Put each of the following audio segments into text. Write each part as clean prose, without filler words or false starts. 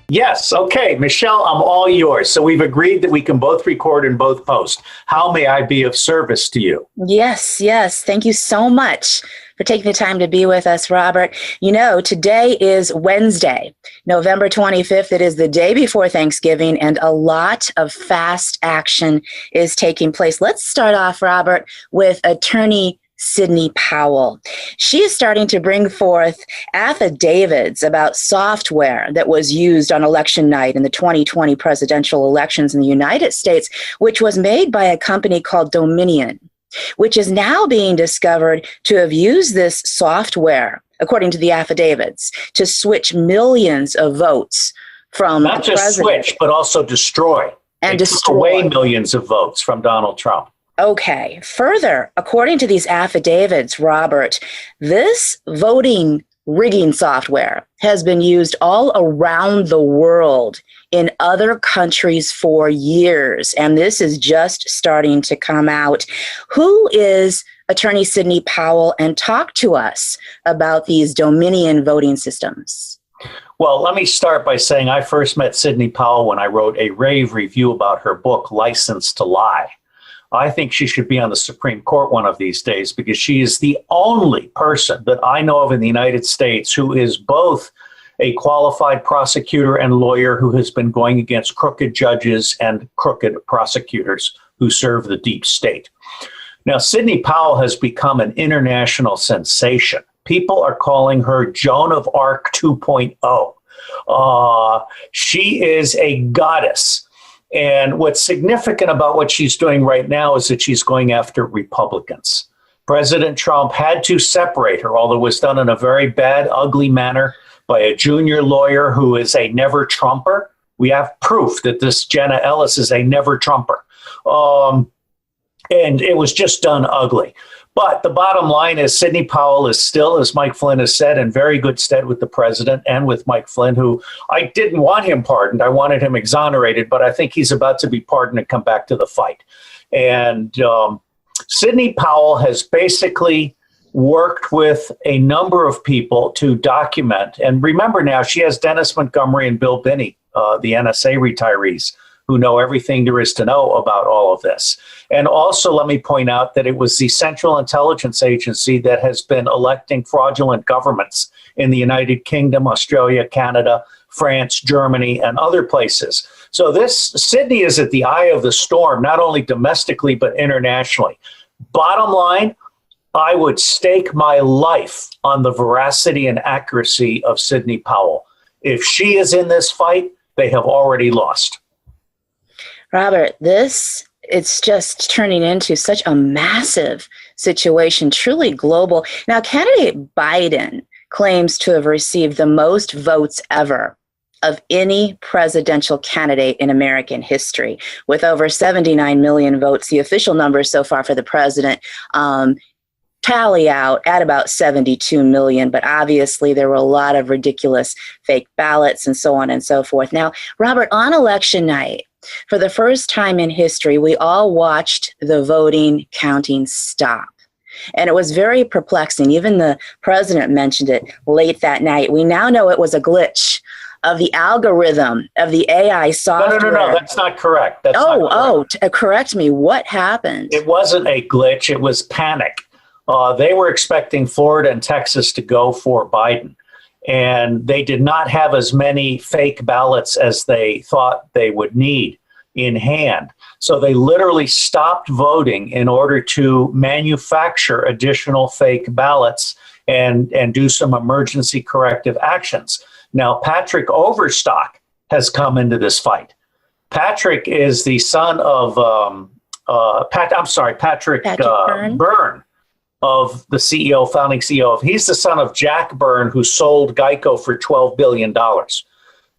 Yes. Okay. Michelle, I'm all yours. So we've agreed that we can both record and both post. How may I be of service to you? Yes, yes. Thank you so much for taking the time to be with us, Robert. You know, today is Wednesday, November 25th. It is the day before Thanksgiving, and a lot of fast action is taking place. Let's start off, Robert, with attorney Sidney Powell. She is starting to bring forth affidavits about software that was used on election night in the 2020 presidential elections in the United States, which was made by a company called Dominion, which is now being discovered to have used this software, according to the affidavits, to switch millions of votes from Not just switch, but also destroy. And they took away millions of votes from Donald Trump. Okay. Further, according to these affidavits, Robert, this voting rigging software has been used all around the world in other countries for years, and this is just starting to come out. Who is Attorney Sidney Powell, and talk to us about these Dominion voting systems? Well, let me start by saying I first met Sidney Powell when I wrote a rave review about her book, License to Lie. I think she should be on the Supreme Court one of these days because she is the only person that I know of in the United States who is both a qualified prosecutor and lawyer who has been going against crooked judges and crooked prosecutors who serve the deep state. Now, Sidney Powell has become an international sensation. People are calling her Joan of Arc 2.0. She is a goddess. And what's significant about what she's doing right now is that she's going after Republicans. President Trump had to separate her, although it was done in a very bad, ugly manner by a junior lawyer who is a never Trumper. We have proof that this Jenna Ellis is a never Trumper. And it was just done ugly. But the bottom line is Sidney Powell is still, as Mike Flynn has said, in very good stead with the president and with Mike Flynn, who I didn't want him pardoned. I wanted him exonerated, but I think he's about to be pardoned and come back to the fight. And Sidney Powell has basically worked with a number of people to document. And remember now, she has Dennis Montgomery and Bill Binney, the NSA retirees, who know everything there is to know about all of this. And also, let me point out that it was the Central Intelligence Agency that has been electing fraudulent governments in the United Kingdom, Australia, Canada, France, Germany, and other places. So this, Sydney is at the eye of the storm, not only domestically, but internationally. Bottom line, I would stake my life on the veracity and accuracy of Sidney Powell. If she is in this fight, they have already lost. Robert, it's just turning into such a massive situation, truly global. Now, candidate Biden claims to have received the most votes ever of any presidential candidate in American history, with over 79 million votes. The official numbers so far for the president tally out at about 72 million, but obviously there were a lot of ridiculous fake ballots and so on and so forth. Now, Robert, on election night, for the first time in history, we all watched the voting counting stop. And it was very perplexing. Even the president mentioned it late that night. We now know it was a glitch of the algorithm of the AI software. No, that's not correct. Correct me. What happened? It wasn't a glitch. It was panic. They were expecting Florida and Texas to go for Biden. And they did not have as many fake ballots as they thought they would need in hand. So they literally stopped voting in order to manufacture additional fake ballots and do some emergency corrective actions. Now, Patrick Overstock has come into this fight. Patrick is the son of Patrick Byrne, of the CEO, founding CEO. He's the son of Jack Byrne, who sold Geico for $12 billion.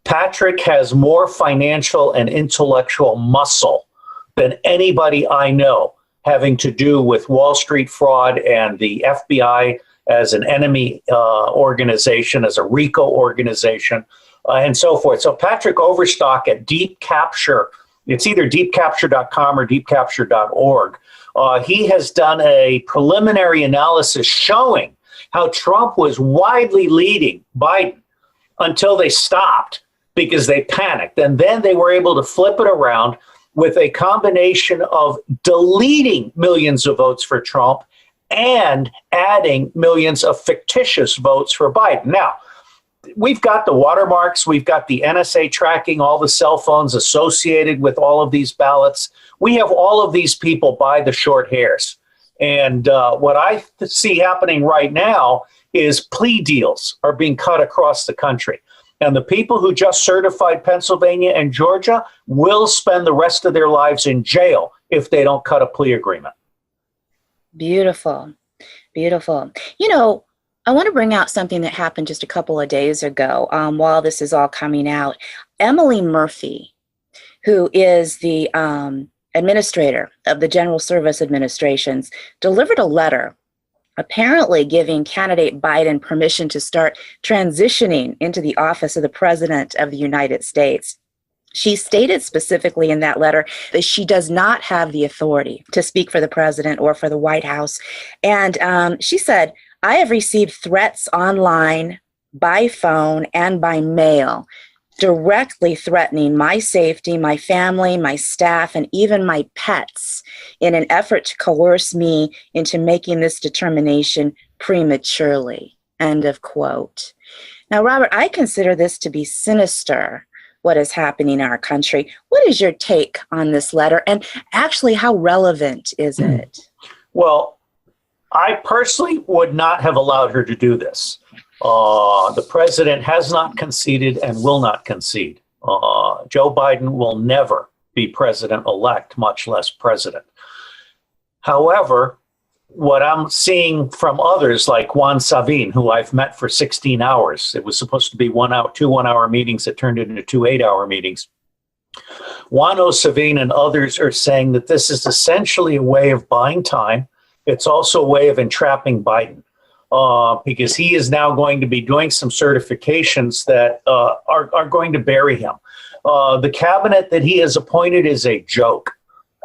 Patrick has more financial and intellectual muscle than anybody I know having to do with Wall Street fraud and the FBI as an enemy organization, as a RICO organization, and so forth. So Patrick Overstock at Deep Capture, it's either deepcapture.com or deepcapture.org. He has done a preliminary analysis showing how Trump was widely leading Biden until they stopped because they panicked. And then they were able to flip it around with a combination of deleting millions of votes for Trump and adding millions of fictitious votes for Biden. Now, we've got the watermarks, we've got the NSA tracking all the cell phones associated with all of these ballots. We have all of these people by the short hairs. And what I see happening right now is plea deals are being cut across the country. And the people who just certified Pennsylvania and Georgia will spend the rest of their lives in jail if they don't cut a plea agreement. Beautiful. Beautiful. You know, I want to bring out something that happened just a couple of days ago while this is all coming out. Emily Murphy, who is the administrator of the General Service Administrations, delivered a letter apparently giving candidate Biden permission to start transitioning into the office of the President of the United States. She stated specifically in that letter that she does not have the authority to speak for the president or for the White House. And she said, I have received threats online, by phone, and by mail, directly threatening my safety, my family, my staff, and even my pets in an effort to coerce me into making this determination prematurely. End of quote. Now, Robert, I consider this to be sinister, what is happening in our country. What is your take on this letter? And actually, how relevant is it? Well, I personally would not have allowed her to do this. The president has not conceded and will not concede. Joe Biden will never be president-elect, much less president. However, what I'm seeing from others like Juan Savin, who I've met for 16 hours, it was supposed to be 1 hour, 2 1-hour meetings that turned into 2 8-hour meetings. Juan Savin and others are saying that this is essentially a way of buying time. It's also a way of entrapping Biden. Because he is now going to be doing some certifications that are going to bury him. The cabinet that he has appointed is a joke.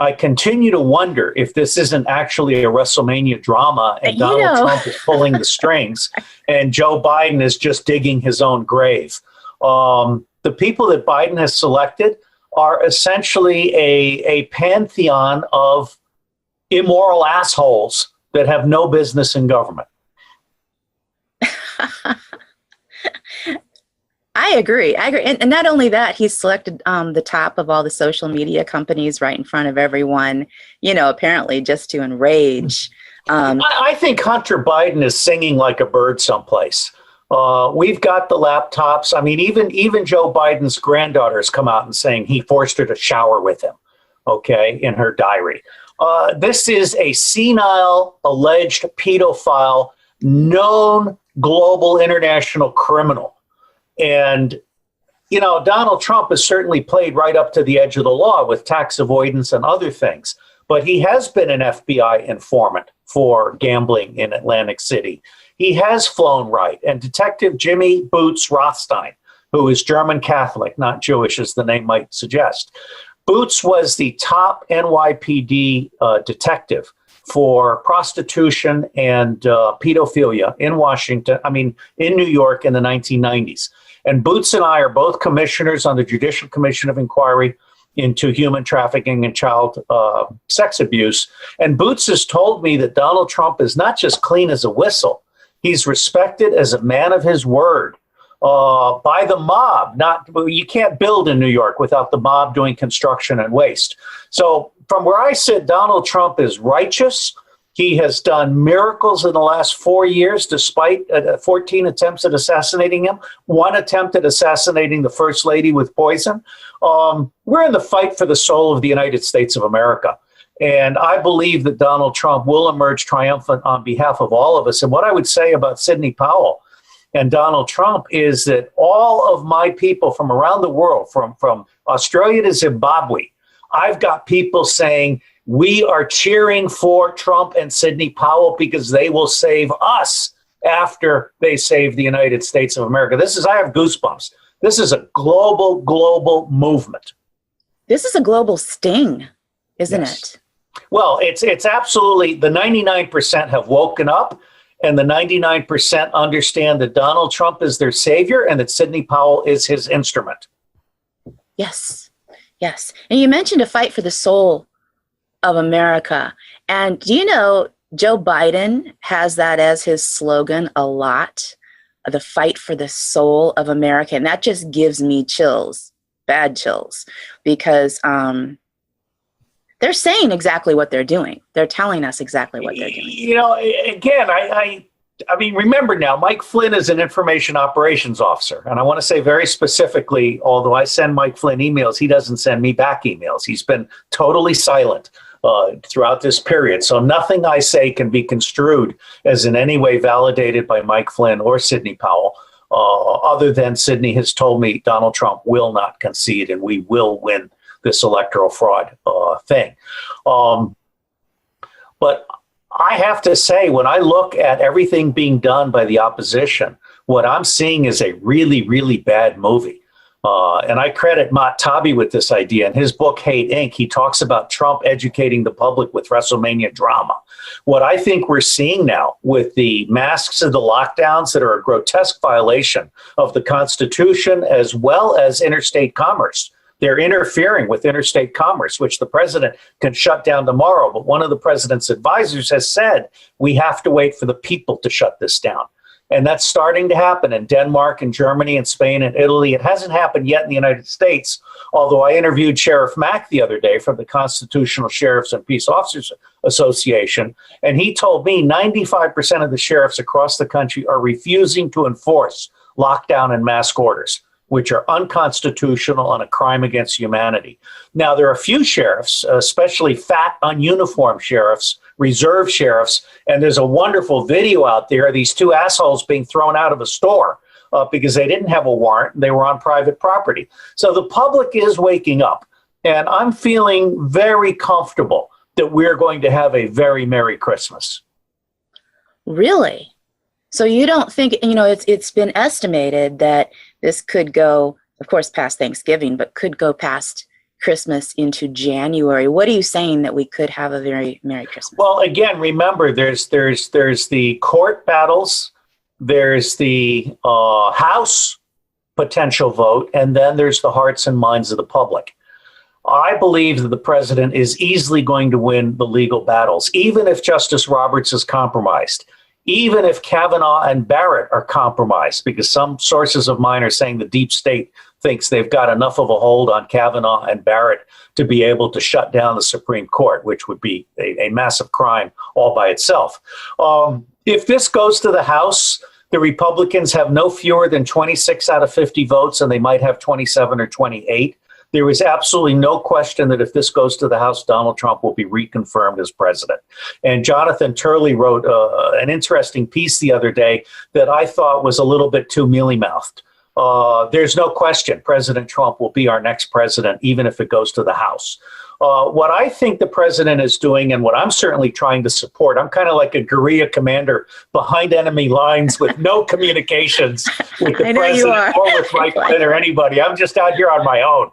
I continue to wonder if this isn't actually a WrestleMania drama and Donald Trump is pulling the strings and Joe Biden is just digging his own grave. The people that Biden has selected are essentially a pantheon of immoral assholes that have no business in government. I agree. And not only that, he's selected the top of all the social media companies right in front of everyone, you know, apparently just to enrage. I think Hunter Biden is singing like a bird someplace. We've got the laptops. I mean, even Joe Biden's granddaughter has come out and saying he forced her to shower with him, okay, in her diary. This is a senile, alleged pedophile, known global international criminal. And, you know, Donald Trump has certainly played right up to the edge of the law with tax avoidance and other things. But he has been an FBI informant for gambling in Atlantic City. He has flown right. And Detective Jimmy Boots Rothstein, who is German Catholic, not Jewish as the name might suggest. Boots was the top NYPD detective for prostitution and pedophilia in in New York in the 1990s. And Boots and I are both commissioners on the Judicial Commission of Inquiry into Human Trafficking and Child Sex Abuse. And Boots has told me that Donald Trump is not just clean as a whistle, he's respected as a man of his word by the mob. You can't build in New York without the mob doing construction and waste. So from where I sit, Donald Trump is righteous. He has done miracles in the last 4 years, despite 14 attempts at assassinating him, 1 attempt at assassinating the First Lady with poison. We're in the fight for the soul of the United States of America. And I believe that Donald Trump will emerge triumphant on behalf of all of us. And what I would say about Sidney Powell and Donald Trump is that all of my people from around the world, from Australia to Zimbabwe, I've got people saying, we are cheering for Trump and Sidney Powell because they will save us after they save the United States of America. I have goosebumps. This is a global movement. This is a global sting, isn't it? Well, it's absolutely, the 99% have woken up, and the 99% understand that Donald Trump is their savior and that Sidney Powell is his instrument. Yes. Yes. And you mentioned a fight for the soul of America. And do you know Joe Biden has that as his slogan a lot, the fight for the soul of America. And that just gives me chills, bad chills, because they're saying exactly what they're doing. They're telling us exactly what they're doing. You know, again, I mean, remember now, Mike Flynn is an information operations officer. And I want to say very specifically, although I send Mike Flynn emails, he doesn't send me back emails. He's been totally silent throughout this period. So nothing I say can be construed as in any way validated by Mike Flynn or Sidney Powell, other than Sidney has told me Donald Trump will not concede and we will win this electoral fraud thing. But I have to say, when I look at everything being done by the opposition, what I'm seeing is a really, really bad movie. And I credit Matt Taibbi with this idea. In his book, Hate Inc., he talks about Trump educating the public with WrestleMania drama. What I think we're seeing now with the masks and the lockdowns that are a grotesque violation of the Constitution as well as interstate commerce. They're interfering with interstate commerce, which the president can shut down tomorrow. But one of the president's advisors has said, we have to wait for the people to shut this down. And that's starting to happen in Denmark and Germany and Spain and Italy. It hasn't happened yet in the United States, although I interviewed Sheriff Mack the other day from the Constitutional Sheriffs and Peace Officers Association, and he told me 95% of the sheriffs across the country are refusing to enforce lockdown and mask orders, which are unconstitutional and a crime against humanity. Now, there are a few sheriffs, especially fat, ununiformed sheriffs, reserve sheriffs, and there's a wonderful video out there of these two assholes being thrown out of a store because they didn't have a warrant and they were on private property. So the public is waking up, and I'm feeling very comfortable that we're going to have a very Merry Christmas. Really? So you don't think, you know, it's been estimated that this could go, of course, past Thanksgiving, but could go past Christmas into January. What are you saying that we could have a very Merry Christmas? Well, again, remember, there's the court battles, there's the House potential vote, and then there's the hearts and minds of the public. I believe that the president is easily going to win the legal battles, even if Justice Roberts is compromised. Even if Kavanaugh and Barrett are compromised, because some sources of mine are saying the deep state thinks they've got enough of a hold on Kavanaugh and Barrett to be able to shut down the Supreme Court, which would be a massive crime all by itself. If this goes to the House, the Republicans have no fewer than 26 out of 50 votes, and they might have 27 or 28. There is absolutely no question that if this goes to the House, Donald Trump will be reconfirmed as president. And Jonathan Turley wrote an interesting piece the other day that I thought was a little bit too mealy-mouthed. There's no question President Trump will be our next president, even if it goes to the House. What I think the president is doing, and what I'm certainly trying to support, I'm kind of like a guerrilla commander behind enemy lines with no communications with the president or with Mike Flynn or anybody. I'm just out here on my own.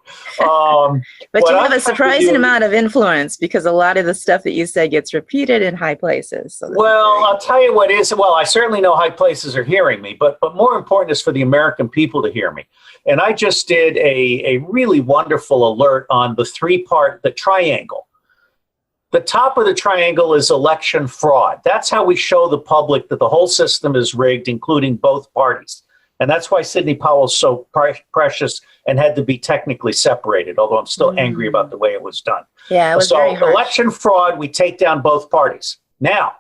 But you have a surprising amount of influence, because a lot of the stuff that you say gets repeated in high places. So well, I'll tell you what is, well, I certainly know high places are hearing me, but more important is for the American people to hear me. And I just did a really wonderful alert on the three-part, the triangle. The top of the triangle is election fraud. That's how we show the public that the whole system is rigged, including both parties. And that's why Sidney Powell is so precious and had to be technically separated, although I'm still angry about the way it was done. Yeah, it was very harsh. Election fraud, we take down both parties. Now,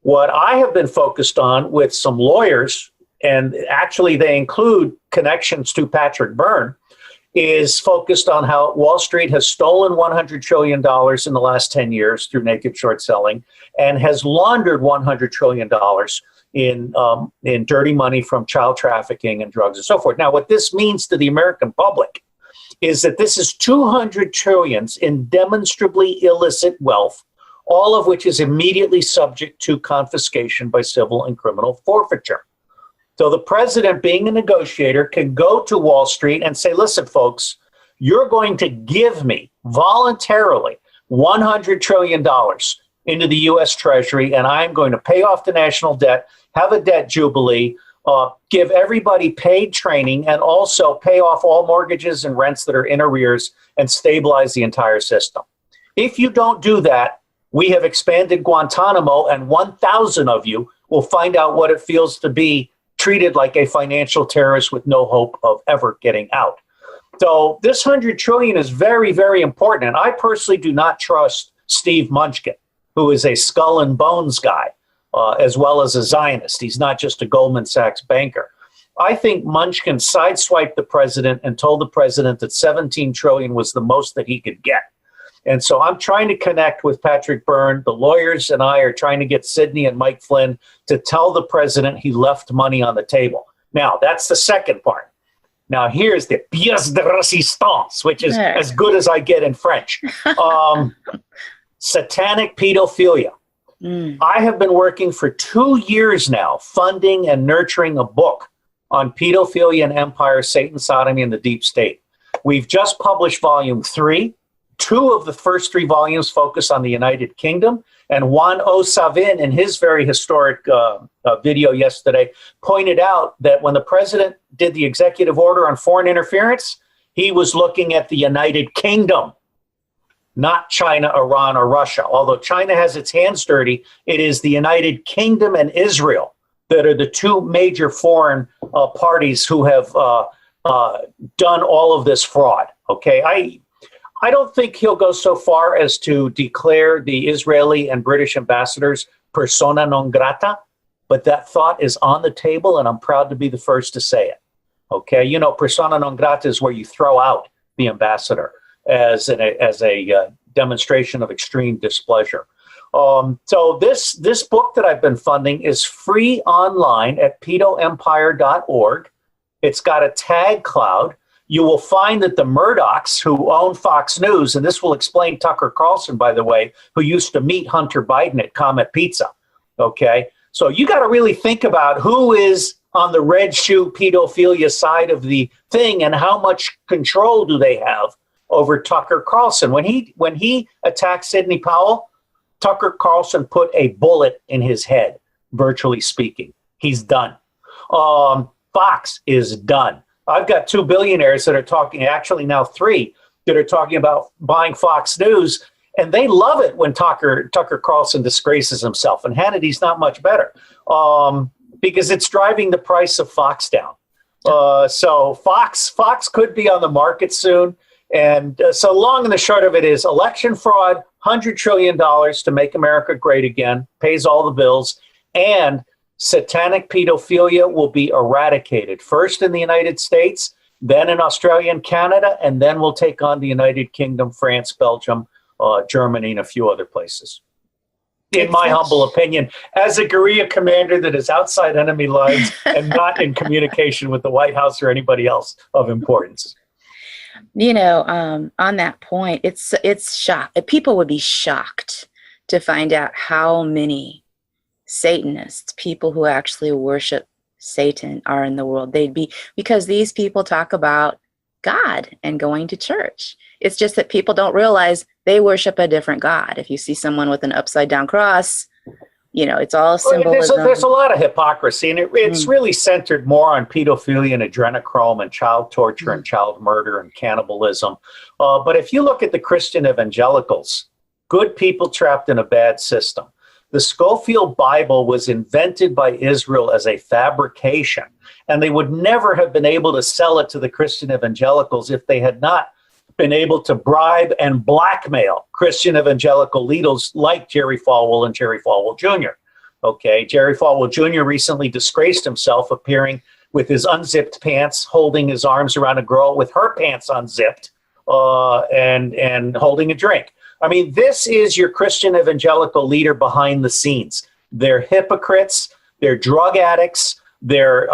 what I have been focused on with some lawyers, and actually they include connections to Patrick Byrne, is focused on how Wall Street has stolen $100 trillion in the last 10 years through naked short selling and has laundered $100 trillion in dirty money from child trafficking and drugs and so forth. Now, what this means to the American public is that this is 200 trillions in demonstrably illicit wealth, all of which is immediately subject to confiscation by civil and criminal forfeiture. So the president, being a negotiator, can go to Wall Street and say, listen, folks, you're going to give me voluntarily $100 trillion into the U.S. Treasury, and I'm going to pay off the national debt, have a debt jubilee, give everybody paid training, and also pay off all mortgages and rents that are in arrears and stabilize the entire system. If you don't do that, we have expanded Guantanamo, and 1,000 of you will find out what it feels to be treated like a financial terrorist with no hope of ever getting out. So this 100 trillion is very, very important. And I personally do not trust Steve Mnuchin, who is a skull and bones guy, as well as a Zionist. He's not just a Goldman Sachs banker. I think Mnuchin sideswiped the president and told the president that 17 trillion was the most that he could get. And so I'm trying to connect with Patrick Byrne. The lawyers and I are trying to get Sidney and Mike Flynn to tell the president he left money on the table. Now, that's the second part. Now, here's the pièce de résistance, which is as good as I get in French. Satanic pedophilia. I have been working for 2 years now, funding and nurturing a book on pedophilia and empire, Satan, sodomy, and the deep state. We've just published volume 3. 2 of the first 3 volumes focus on the United Kingdom. And Juan O. Savin, in his very historic video yesterday, pointed out that when the president did the executive order on foreign interference, he was looking at the United Kingdom, not China, Iran, or Russia. Although China has its hands dirty, it is the United Kingdom and Israel that are the 2 major foreign parties who have done all of this fraud. Okay, I don't think he'll go so far as to declare the Israeli and British ambassadors persona non grata, but that thought is on the table, and I'm proud to be the first to say it. Okay, you know, persona non grata is where you throw out the ambassador as a demonstration of extreme displeasure. So this book that I've been funding is free online at pedoempire.org. It's got a tag cloud. You will find that the Murdochs, who own Fox News, and this will explain Tucker Carlson, by the way, who used to meet Hunter Biden at Comet Pizza. Okay, so you got to really think about who is on the red shoe pedophilia side of the thing, and how much control do they have over Tucker Carlson. When he attacked Sidney Powell, Tucker Carlson put a bullet in his head, virtually speaking. He's done. Fox is done. I've got 2 billionaires that are talking, actually now 3, that are talking about buying Fox News, and they love it when Tucker Carlson disgraces himself. And Hannity's not much better because it's driving the price of Fox down. So Fox could be on the market soon. And so long and the short of it is election fraud, $100 trillion to make America great again, pays all the bills, and satanic pedophilia will be eradicated, first in the United States, then in Australia and Canada, and then we'll take on the United Kingdom, France, Belgium, Germany, and a few other places. In my humble opinion, as a guerrilla commander that is outside enemy lines and not in communication with the White House or anybody else of importance. You know, on that point, it's shock. People would be shocked to find out how many Satanists, people who actually worship Satan, are in the world. They'd be, because these people talk about God and going to church. It's just that people don't realize they worship a different God. If you see someone with an upside down cross, you know, it's all symbolism. There's a lot of hypocrisy, and it's really centered more on pedophilia and adrenochrome and child torture and child murder and cannibalism. But if you look at the Christian evangelicals, good people trapped in a bad system. The Schofield Bible was invented by Israel as a fabrication, and they would never have been able to sell it to the Christian evangelicals if they had not been able to bribe and blackmail Christian evangelical leaders like Jerry Falwell and Jerry Falwell Jr. Okay, Jerry Falwell Jr. recently disgraced himself, appearing with his unzipped pants, holding his arms around a girl with her pants unzipped, and holding a drink. I mean, this is your Christian evangelical leader behind the scenes. They're hypocrites, they're drug addicts, they're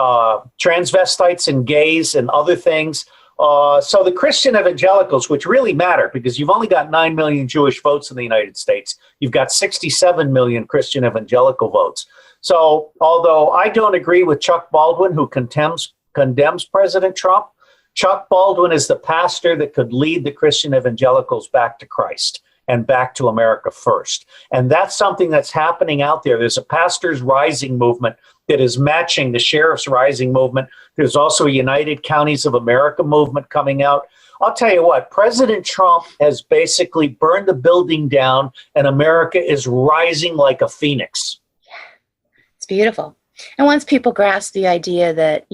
transvestites and gays and other things. So the Christian evangelicals, which really matter because you've only got 9 million Jewish votes in the United States, you've got 67 million Christian evangelical votes. So although I don't agree with Chuck Baldwin, who condemns President Trump, Chuck Baldwin is the pastor that could lead the Christian evangelicals back to Christ. and back to America first. And that's something that's happening out there. There's a pastors rising movement that is matching the sheriff's rising movement. There's also a United Counties of America movement coming out. I'll tell you what, President Trump has basically burned the building down, and America is rising like a phoenix. It's beautiful. And once people grasp the idea that,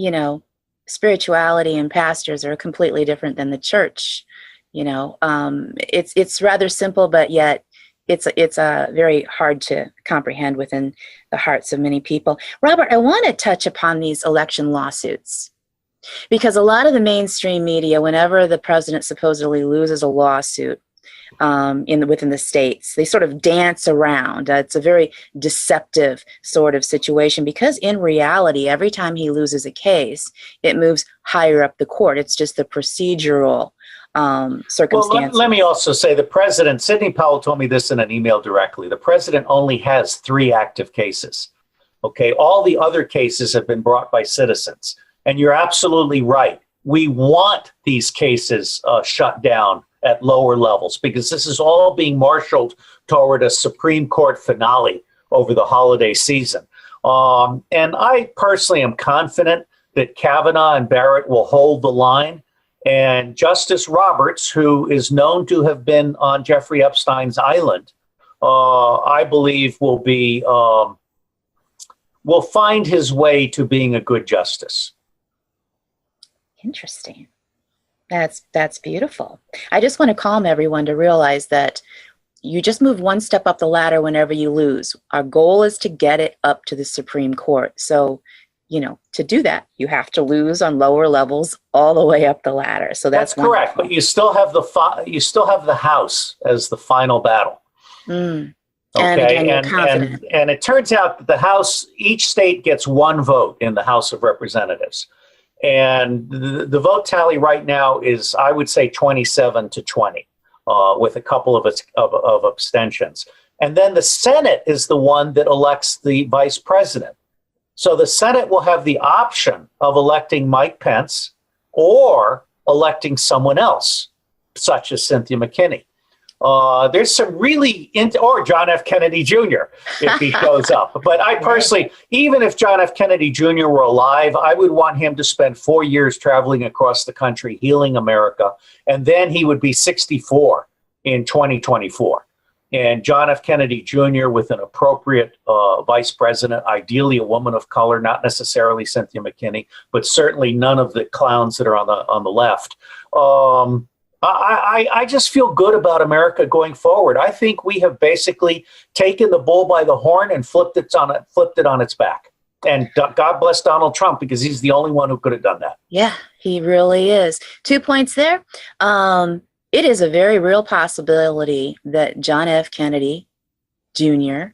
spirituality and pastors are completely different than the church, it's rather simple, but yet it's very hard to comprehend within the hearts of many people. Robert, I want to touch upon these election lawsuits, because a lot of the mainstream media, whenever the president supposedly loses a lawsuit within the states, they sort of dance around. It's a very deceptive sort of situation, because in reality, every time he loses a case, it moves higher up the court. It's just the procedural circumstances. Well, let me also say the president, Sidney Powell told me this in an email directly, the president only has 3 active cases. Okay, all the other cases have been brought by citizens. And you're absolutely right. We want these cases shut down at lower levels, because this is all being marshaled toward a Supreme Court finale over the holiday season. And I personally am confident that Kavanaugh and Barrett will hold the line. And Justice Roberts, who is known to have been on Jeffrey Epstein's island, I believe will find his way to being a good justice. Interesting. That's beautiful. I just want to calm everyone to realize that you just move one step up the ladder whenever you lose. Our goal is to get it up to the Supreme Court. So, to do that, you have to lose on lower levels all the way up the ladder. So that's correct. But you still have the House as the final battle. Okay, and again, you're confident. And it turns out that the House, each state gets 1 vote in the House of Representatives. And the vote tally right now is, I would say, 27-20, with a couple of abstentions. And then the Senate is the one that elects the vice president. So the Senate will have the option of electing Mike Pence or electing someone else, such as Cynthia McKinney. There's some really, or John F. Kennedy Jr., if he shows up. But I personally, even if John F. Kennedy Jr. were alive, I would want him to spend 4 years traveling across the country, healing America, and then he would be 64 in 2024. And John F. Kennedy Jr. with an appropriate vice president, ideally a woman of color, not necessarily Cynthia McKinney, but certainly none of the clowns that are on the left. I just feel good about America going forward. I think we have basically taken the bull by the horn and flipped it on its back. And God bless Donald Trump, because he's the only one who could have done that. Yeah, he really is. 2 points there. It is a very real possibility that John F. Kennedy Jr.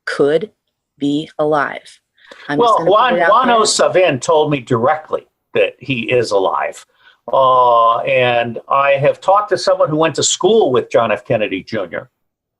could be alive. Juan O. Savin told me directly that he is alive. And I have talked to someone who went to school with John F. Kennedy Jr.,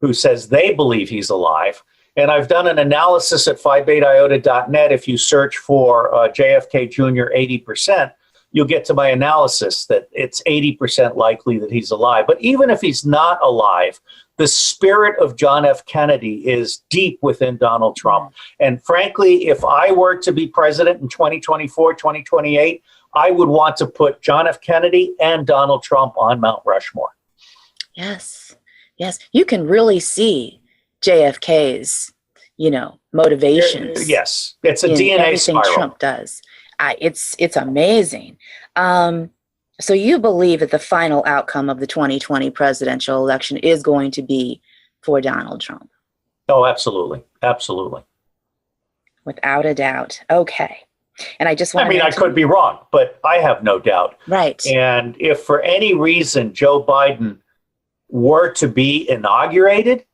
who says they believe he's alive. And I've done an analysis at phi-beta-iota.net. If you search for JFK Jr. 80%, you'll get to my analysis that it's 80% likely that he's alive. But even if he's not alive, the spirit of John F. Kennedy is deep within Donald Trump. And frankly, if I were to be president in 2024, 2028, I would want to put John F. Kennedy and Donald Trump on Mount Rushmore. Yes. You can really see JFK's, motivations. Yes. It's a DNA spiral. Trump does. It's amazing. So you believe that the final outcome of the 2020 presidential election is going to be for Donald Trump? Oh, absolutely. Absolutely. Without a doubt. Okay. And I just want I could be wrong, but I have no doubt. Right. And if for any reason Joe Biden were to be inaugurated,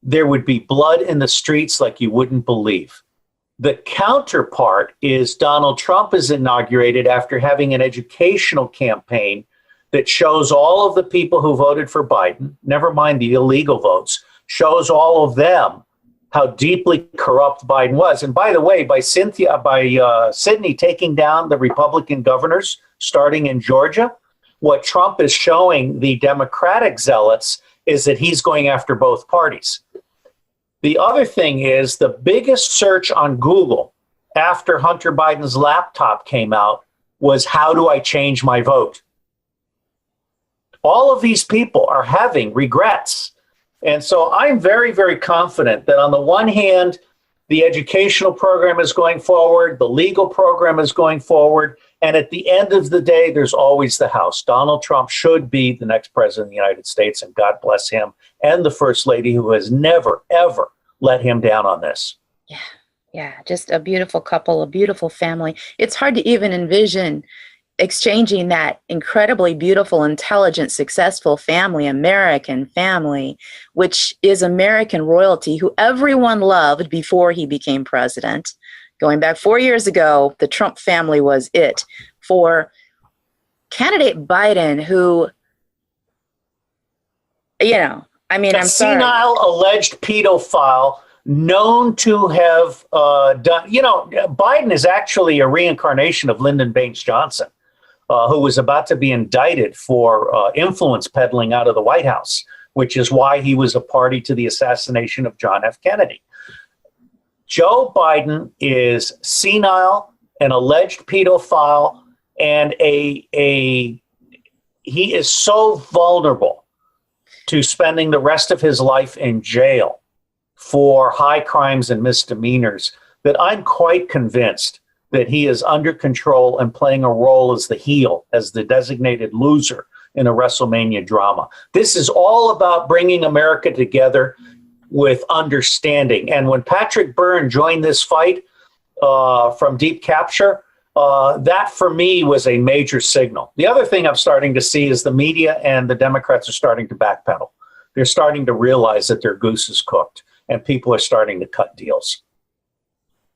there would be blood in the streets like you wouldn't believe. The counterpart is Donald Trump is inaugurated after having an educational campaign that shows all of the people who voted for Biden, never mind the illegal votes, shows all of them how deeply corrupt Biden was. And by the way, by Sidney taking down the Republican governors, starting in Georgia, what Trump is showing the Democratic zealots is that he's going after both parties. The other thing is the biggest search on Google after Hunter Biden's laptop came out was, how do I change my vote? All of these people are having regrets. And so I'm very, very confident that on the one hand, the educational program is going forward, the legal program is going forward, and at the end of the day, there's always the House. Donald Trump should be the next president of the United States, and God bless him, and the First Lady, who has never, ever let him down on this. Yeah, just a beautiful couple, a beautiful family. It's hard to even envision exchanging that incredibly beautiful, intelligent, successful family, American family, which is American royalty, who everyone loved before he became president. Going back 4 years ago, the Trump family was it. For candidate Biden, who, I'm sorry. Senile alleged pedophile known to have done, Biden is actually a reincarnation of Lyndon Baines Johnson, who was about to be indicted for influence peddling out of the White House, which is why he was a party to the assassination of John F. Kennedy. Joe Biden is senile, an alleged pedophile, and he is so vulnerable to spending the rest of his life in jail for high crimes and misdemeanors that I'm quite convinced that he is under control and playing a role as the heel, as the designated loser in a WrestleMania drama. This is all about bringing America together with understanding. And when Patrick Byrne joined this fight from Deep Capture, that for me was a major signal. The other thing I'm starting to see is the media and the Democrats are starting to backpedal. They're starting to realize that their goose is cooked and people are starting to cut deals.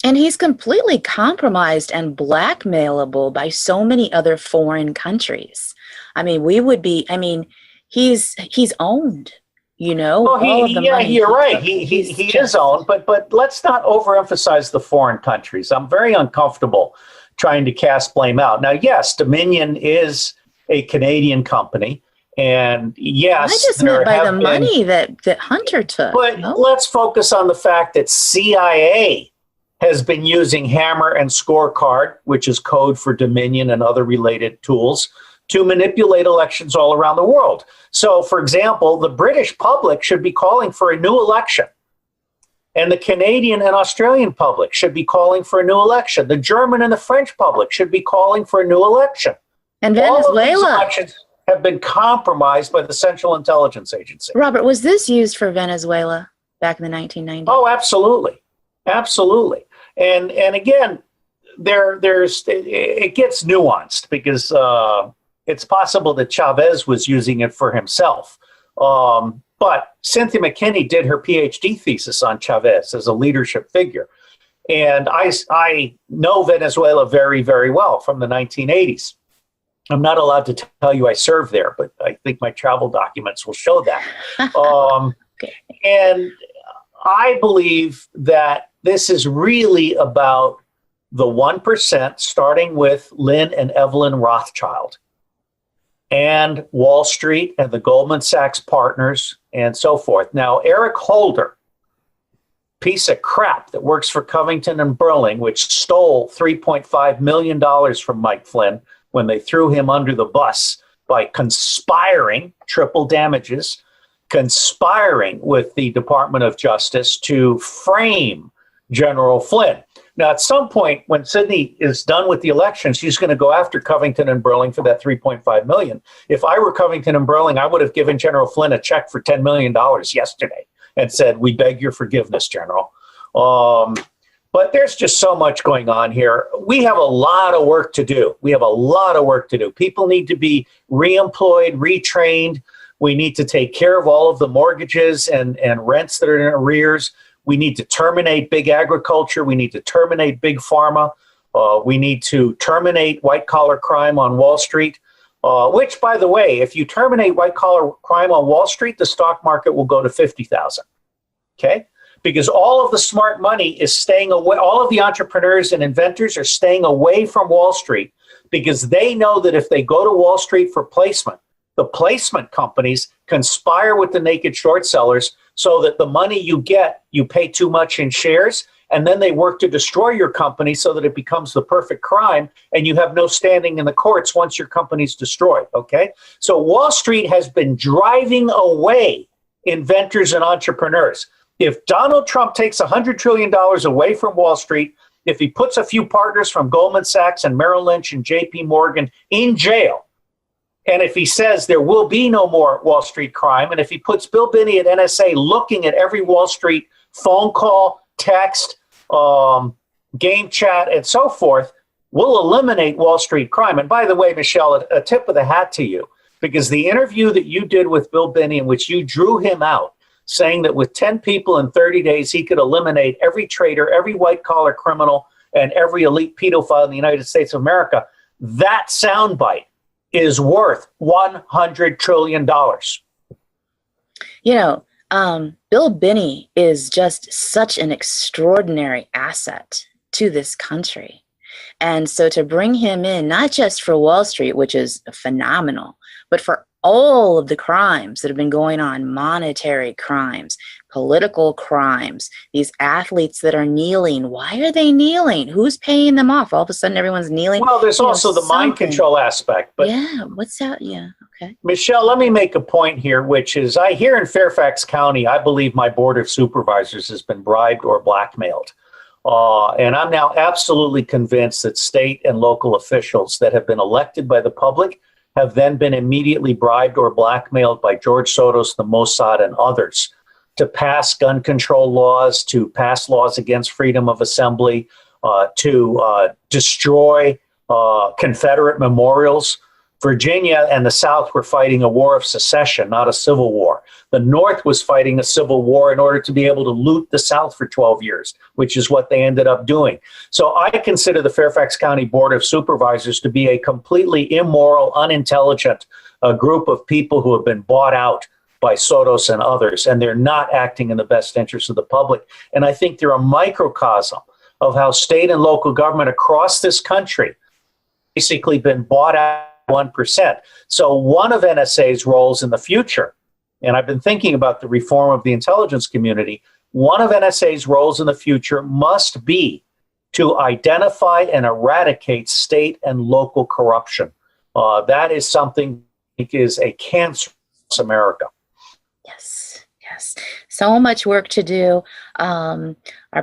And he's completely compromised and blackmailable by so many other foreign countries. I mean, he's owned, all of the money. You're right. He is owned, but let's not overemphasize the foreign countries. I'm very uncomfortable trying to cast blame out. Now, yes, Dominion is a Canadian company. And yes, I just meant by the money that Hunter took. But let's focus on the fact that CIA has been using Hammer and Scorecard, which is code for Dominion and other related tools, to manipulate elections all around the world. So, for example, the British public should be calling for a new election. And the Canadian and Australian public should be calling for a new election. The German and the French public should be calling for a new election. And Venezuela. All of these elections have been compromised by the Central Intelligence Agency. Robert, was this used for Venezuela back in the 1990s? Oh, absolutely. Absolutely. And again, it gets nuanced because it's possible that Chavez was using it for himself. But Cynthia McKinney did her PhD thesis on Chavez as a leadership figure. And I know Venezuela very, very well from the 1980s. I'm not allowed to tell you I served there, but I think my travel documents will show that. Okay. And I believe that this is really about the 1%, starting with Lynn and Evelyn Rothschild and Wall Street and the Goldman Sachs partners and so forth. Now, Eric Holder, piece of crap that works for Covington and Burling, which stole $3.5 million from Mike Flynn when they threw him under the bus by conspiring, triple damages, conspiring with the Department of Justice to frame General Flynn. Now, at some point, when Sydney is done with the election, she's going to go after Covington and Burling for that $3.5 million. If I were Covington and Burling, I would have given General Flynn a check for $10 million yesterday and said, "We beg your forgiveness, General." But there's just so much going on here. We have a lot of work to do. People need to be reemployed, retrained. We need to take care of all of the mortgages and rents that are in arrears. We need to terminate big agriculture. We need to terminate big pharma. We need to terminate white-collar crime on Wall Street, which, by the way, if you terminate white-collar crime on Wall Street, the stock market will go to 50,000, okay? Because all of the smart money is staying away. All of the entrepreneurs and inventors are staying away from Wall Street because they know that if they go to Wall Street for placement, the placement companies conspire with the naked short sellers so that the money you get, you pay too much in shares, and then they work to destroy your company so that it becomes the perfect crime and you have no standing in the courts once your company's destroyed, okay? So Wall Street has been driving away inventors and entrepreneurs. If Donald Trump takes $100 trillion away from Wall Street, if he puts a few partners from Goldman Sachs and Merrill Lynch and JP Morgan in jail, and if he says there will be no more Wall Street crime, and if he puts Bill Binney at NSA looking at every Wall Street phone call, text, game chat, and so forth, we'll eliminate Wall Street crime. And by the way, Michelle, a tip of the hat to you, because the interview that you did with Bill Binney in which you drew him out, saying that with 10 people in 30 days, he could eliminate every traitor, every white-collar criminal, and every elite pedophile in the United States of America, that soundbite is worth $100 trillion. You know, Bill Binney is just such an extraordinary asset to this country. And so to bring him in, not just for Wall Street, which is phenomenal, but for all of the crimes that have been going on, monetary crimes, political crimes, these athletes that are kneeling. Why are they kneeling? Who's paying them off? All of a sudden, everyone's kneeling. Well, there's also the mind control aspect. But yeah, what's that? Yeah, okay. Michelle, let me make a point here, which is here in Fairfax County, I believe my board of supervisors has been bribed or blackmailed. And I'm now absolutely convinced that state and local officials that have been elected by the public have then been immediately bribed or blackmailed by George Soros, the Mossad, and others to pass gun control laws, to pass laws against freedom of assembly, to destroy Confederate memorials. Virginia and the South were fighting a war of secession, not a civil war. The North was fighting a civil war in order to be able to loot the South for 12 years, which is what they ended up doing. So I consider the Fairfax County Board of Supervisors to be a completely immoral, unintelligent group of people who have been bought out by Soros and others, and they're not acting in the best interest of the public. And I think they're a microcosm of how state and local government across this country basically been bought out 1%. So one of NSA's roles in the future, and I've been thinking about the reform of the intelligence community, one of NSA's roles in the future must be to identify and eradicate state and local corruption. That is something I think is a cancer in America. Yes, yes. So much work to do. Our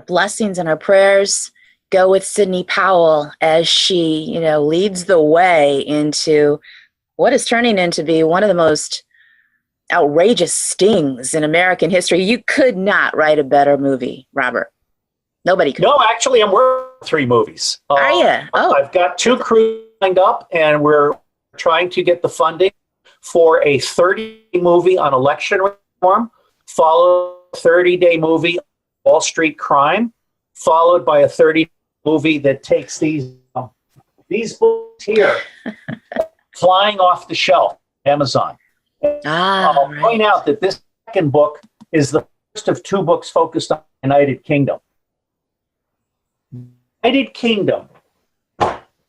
blessings and our prayers go with Sidney Powell as she, leads the way into what is turning into be one of the most outrageous stings in American history. You could not write a better movie, Robert. Nobody could. No, actually, I'm working on 3 movies. Are you? Oh. I've got 2 crews lined up, and we're trying to get the funding for a 30-day movie on election reform, followed a 30-day movie on Wall Street crime, followed by a 30-day movie that takes these books here flying off the shelf, Amazon. I'll point out that this second book is the first of 2 books focused on the United Kingdom. United Kingdom,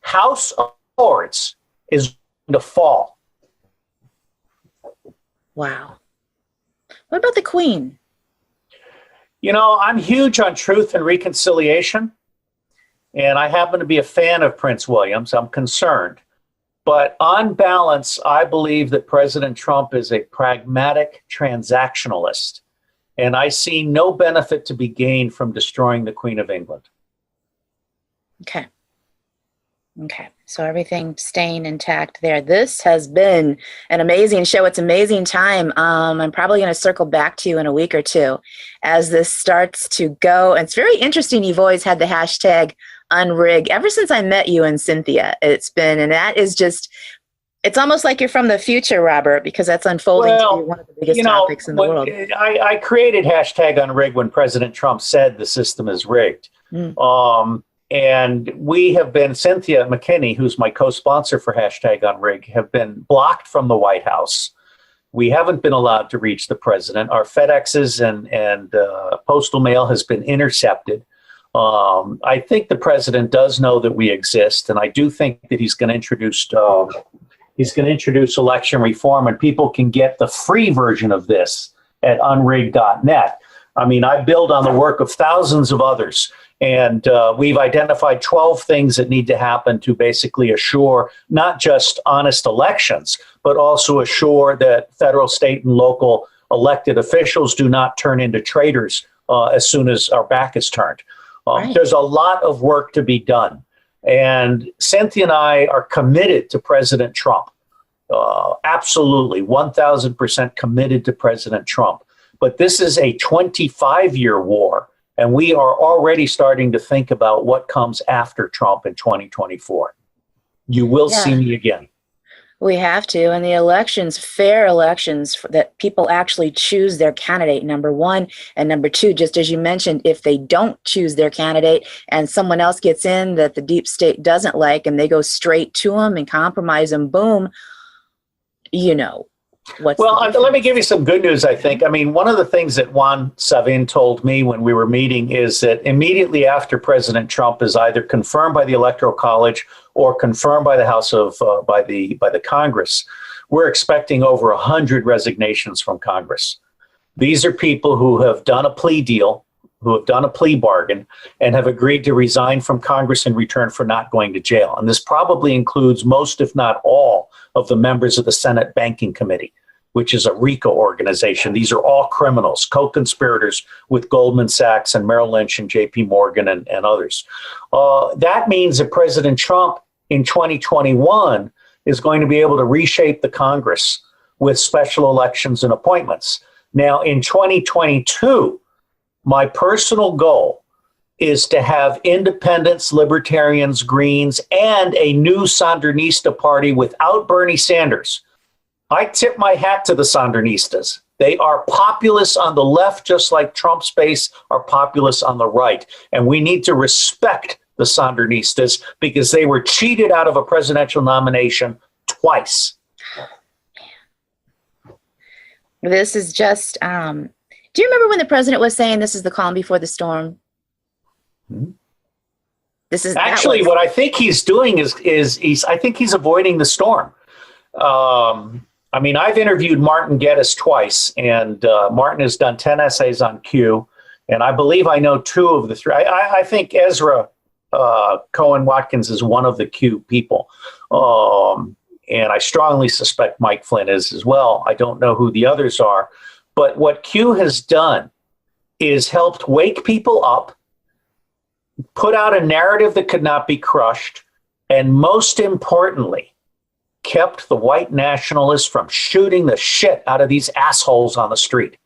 House of Lords is going to fall. Wow. What about the Queen? I'm huge on truth and reconciliation. And I happen to be a fan of Prince William, so I'm concerned. But on balance, I believe that President Trump is a pragmatic transactionalist. And I see no benefit to be gained from destroying the Queen of England. Okay. So everything staying intact there. This has been an amazing show. It's amazing time. I'm probably going to circle back to you in a week or 2 as this starts to go. And it's very interesting. You've always had the hashtag unrig ever since I met you and Cynthia. And that is just, it's almost like you're from the future, Robert, because that's unfolding to be one of the biggest topics in the world. I created hashtag unrig when President Trump said the system is rigged. And we have been, Cynthia McKinney, who's my co-sponsor for hashtag unrig, have been blocked from the White House. We haven't been allowed to reach the president. Our FedExes and postal mail has been intercepted. I think the president does know that we exist, and I do think that he's going to introduce He's going to introduce election reform, and people can get the free version of this at unrigged.net. I mean, I build on the work of thousands of others, and we've identified 12 things that need to happen to basically assure not just honest elections, but also assure that federal, state, and local elected officials do not turn into traitors as soon as our back is turned. Right. There's a lot of work to be done. And Cynthia and I are committed to President Trump. Absolutely, 1,000% committed to President Trump. But this is a 25-year war, and we are already starting to think about what comes after Trump in 2024. You will see me again. We have to. And the elections, fair elections, that people actually choose their candidate, number one. And number two, just as you mentioned, if they don't choose their candidate and someone else gets in that the deep state doesn't like and they go straight to them and compromise them, boom, you know. Let me give you some good news, I think. I mean, one of the things that Juan Savin told me when we were meeting is that immediately after President Trump is either confirmed by the Electoral College or confirmed by the House of by the Congress, we're expecting over 100 resignations from Congress. These are people who have done a plea deal, who have done a plea bargain, and have agreed to resign from Congress in return for not going to jail. And this probably includes most, if not all, of the members of the Senate Banking Committee, which is a RICO organization. These are all criminals, co-conspirators with Goldman Sachs and Merrill Lynch and JP Morgan and others. That means that President Trump in 2021 is going to be able to reshape the Congress with special elections and appointments. Now, in 2022, my personal goal is to have independents, libertarians, Greens, and a new Sandinista party without Bernie Sanders. I tip my hat to the Sandinistas. They are populists on the left, just like Trump's base are populists on the right. And we need to respect the Sandinistas because they were cheated out of a presidential nomination twice. This is just, do you remember when the president was saying this is the calm before the storm? Mm-hmm. This is actually what I think he's doing is I think he's avoiding the storm. I mean, I've interviewed Martin Geddes twice, and Martin has done 10 essays on Q, and I believe I know two of the three. I think Ezra Cohen Watkins is one of the Q people, and I strongly suspect Mike Flynn is as well. I don't know who the others are, but what Q has done is helped wake people up, put out a narrative that could not be crushed, and most importantly, kept the white nationalists from shooting the shit out of these assholes on the street.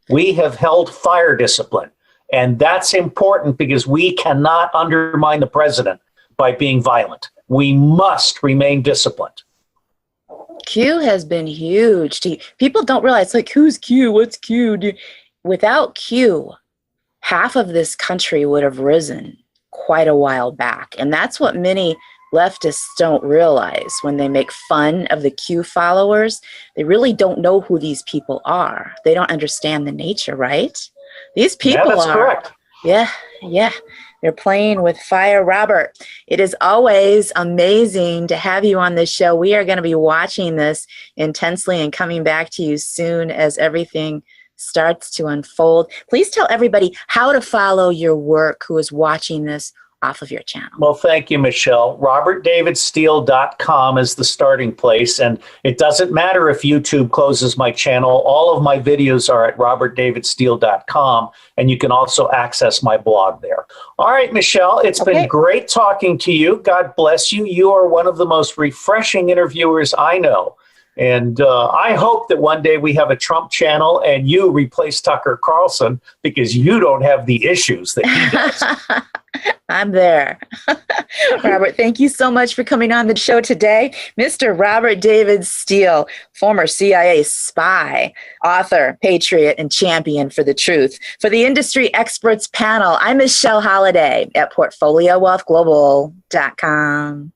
We have held fire discipline, and that's important because we cannot undermine the president by being violent. We must remain disciplined. Q has been huge. People don't realize, like, who's Q? What's Q? Without Q, half of this country would have risen quite a while back. And that's what many leftists don't realize when they make fun of the Q followers. They really don't know who these people are. They don't understand the nature, right? These people that's correct. Yeah. They're playing with fire. Robert, it is always amazing to have you on this show. We are going to be watching this intensely and coming back to you soon as everything starts to unfold. Please tell everybody how to follow your work who is watching this off of your channel. Well, thank you, Michelle. RobertDavidSteele.com is the starting place. And it doesn't matter if YouTube closes my channel. All of my videos are at RobertDavidSteele.com. And you can also access my blog there. All right, Michelle, it's been great talking to you. God bless you. You are one of the most refreshing interviewers I know. And I hope that one day we have a Trump channel and you replace Tucker Carlson because you don't have the issues that he does. I'm there. Robert, thank you so much for coming on the show today. Mr. Robert David Steele, former CIA spy, author, patriot, and champion for the truth. For the Industry Experts panel, I'm Michelle Holliday at PortfolioWealthGlobal.com.